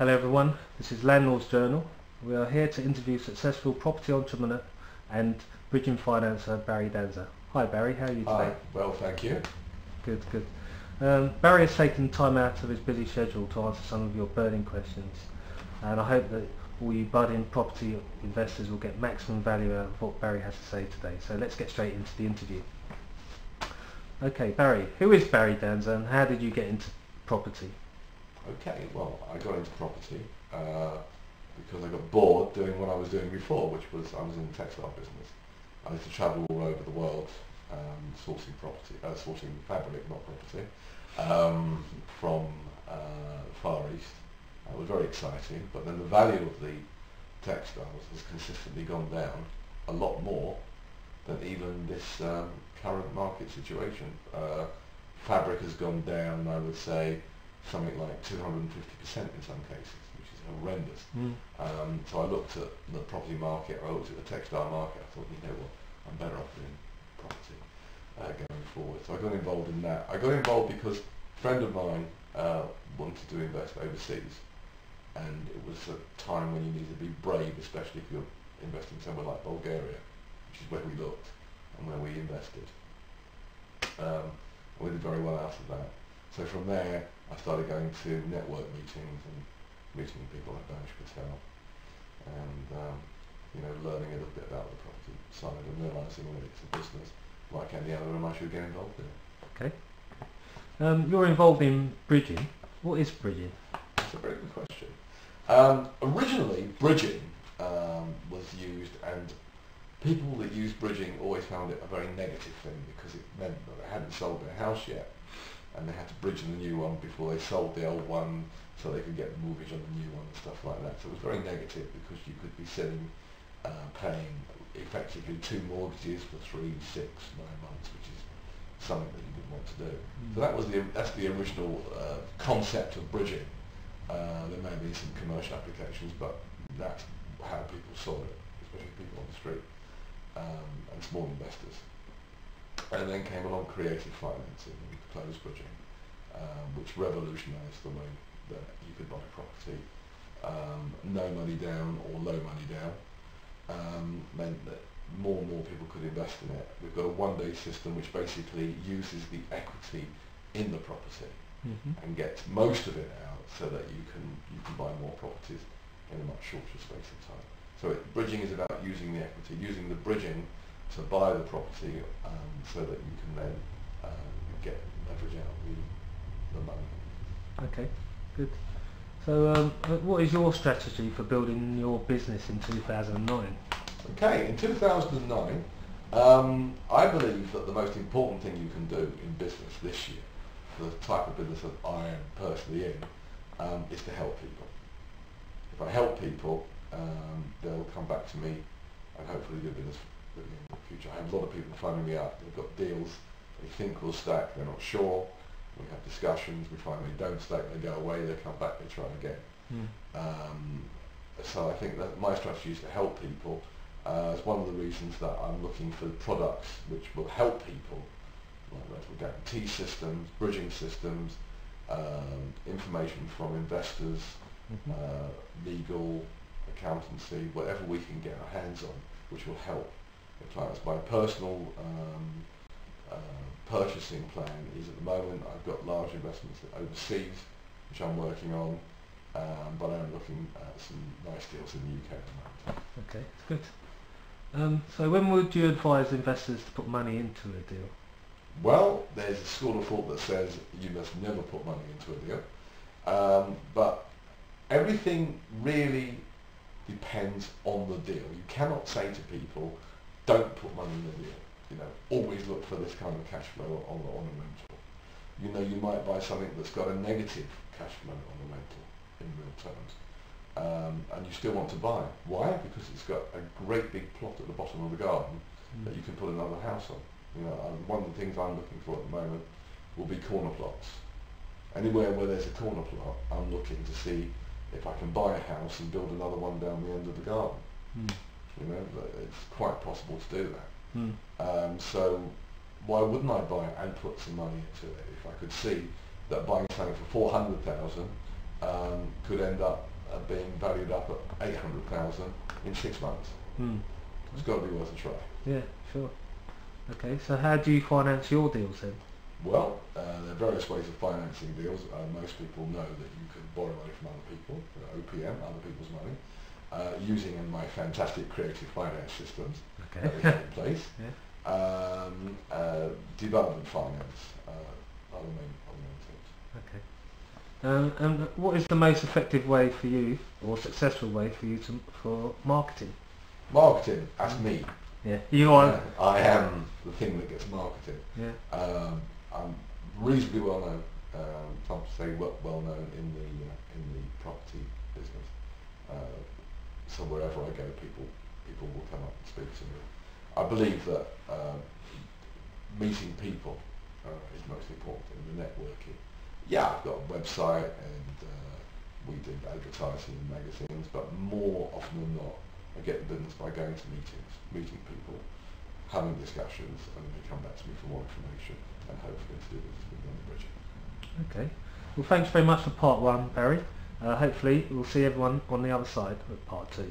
Hello everyone, this is Landlords Journal. We are here to interview successful property entrepreneur and bridging financer Barry Danser. Hi Barry, how are you today? Hi, well thank you. Good, good. Barry has taken time out of his busy schedule to answer some of your burning questions, and I hope that all you budding property investors will get maximum value out of what Barry has to say today. So let's get straight into the interview. Okay Barry, who is Barry Danser and how did you get into property? Okay, well I got into property because I got bored doing what I was doing before, which was I was in the textile business. I used to travel all over the world sourcing fabric, not property, from the Far East. It was very exciting, but then the value of the textiles has consistently gone down a lot more than even this current market situation. Fabric has gone down, I would say, something like 250% in some cases, which is horrendous. So I looked at the property market, I looked at the textile market, I thought, you know what, I'm better off doing property going forward. So I got involved in that. I got involved because a friend of mine wanted to invest overseas, and it was a time when you need to be brave, especially if you're investing somewhere like Bulgaria, which is where we looked and where we invested. We did very well out of that. So from there I started going to network meetings and meeting people like Danser and learning a little bit about the property side and realising that it's a business like any other and I should get involved in it. Okay. You're involved in bridging. What is bridging? That's a very good question. Originally bridging was used, and people that used bridging always found it a very negative thing because it meant that they hadn't sold their house yet and they had to bridge the new one before they sold the old one so they could get the mortgage on the new one and stuff like that. So it was very negative because you could be sitting paying effectively 2 mortgages for 3, 6, 9 months, which is something that you didn't want to do. So that's the original concept of bridging. There may be some commercial applications, but that's how people saw it, especially people on the street and small investors. And then came along creative financing and closed bridging, which revolutionised the way that you could buy property. No money down or low money down meant that more and more people could invest in it. We've got a one-day system which basically uses the equity in the property and gets most of it out so that you can buy more properties in a much shorter space of time. So bridging is about using the equity, using the bridging to buy the property so that you can then get leverage out the money. Okay, good. So what is your strategy for building your business in 2009? Okay, in 2009 I believe that the most important thing you can do in business this year, the type of business that I am personally in, is to help people. If I help people, they'll come back to me and hopefully do business with me in the future. I have a lot of people phoning me up, they've got deals they think will stack, they're not sure. We have discussions, we find they don't stack, they go away, they come back, they try again. So I think that my strategy is to help people. It's one of the reasons that I'm looking for products which will help people, like rental guarantee systems, bridging systems, information from investors, legal, accountancy, whatever we can get our hands on, which will help the clients. My personal purchasing plan is, at the moment, I've got large investments overseas, which I'm working on, but I'm looking at some nice deals in the UK at the moment. Okay, good. So when would you advise investors to put money into a deal? Well, there's a school of thought that says you must never put money into a deal, but everything really depends on the deal. You cannot say to people, don't put money in the deal. Always look for this kind of cash flow on a rental. You might buy something that's got a negative cash flow on the rental in real terms, and you still want to buy. Why? Because it's got a great big plot at the bottom of the garden that you can put another house on. One of the things I'm looking for at the moment will be corner plots. Anywhere where there's a corner plot, I'm looking to see if I can buy a house and build another one down the end of the garden. It's quite possible to do that. So why wouldn't I buy it and put some money into it if I could see that buying something for 400,000 could end up are being valued up at 800,000 in 6 months. Mm. It's got to be worth a try. Yeah, sure. Okay, so how do you finance your deals then? Well, there are various ways of financing deals. Most people know that you can borrow money from other people, OPM, other people's money, using my fantastic creative finance systems Okay. that we have in place. Yeah. Development finance are the main things. Okay. And what is the most effective way for you, or successful way for you for marketing? Marketing, that's me. Yeah, you are. I am the thing that gets marketed. Yeah. I'm reasonably well known. Some say well known in the property business. So wherever I go, people will come up and speak to me. I believe that meeting people is most important in the networking. Yeah, I've got a website and we do advertising in magazines, but more often than not, I get the business by going to meetings, meeting people, having discussions, and they come back to me for more information and hopefully to do business with me on the bridging. Okay. Well, thanks very much for part one, Barry. Hopefully we'll see everyone on the other side of part two.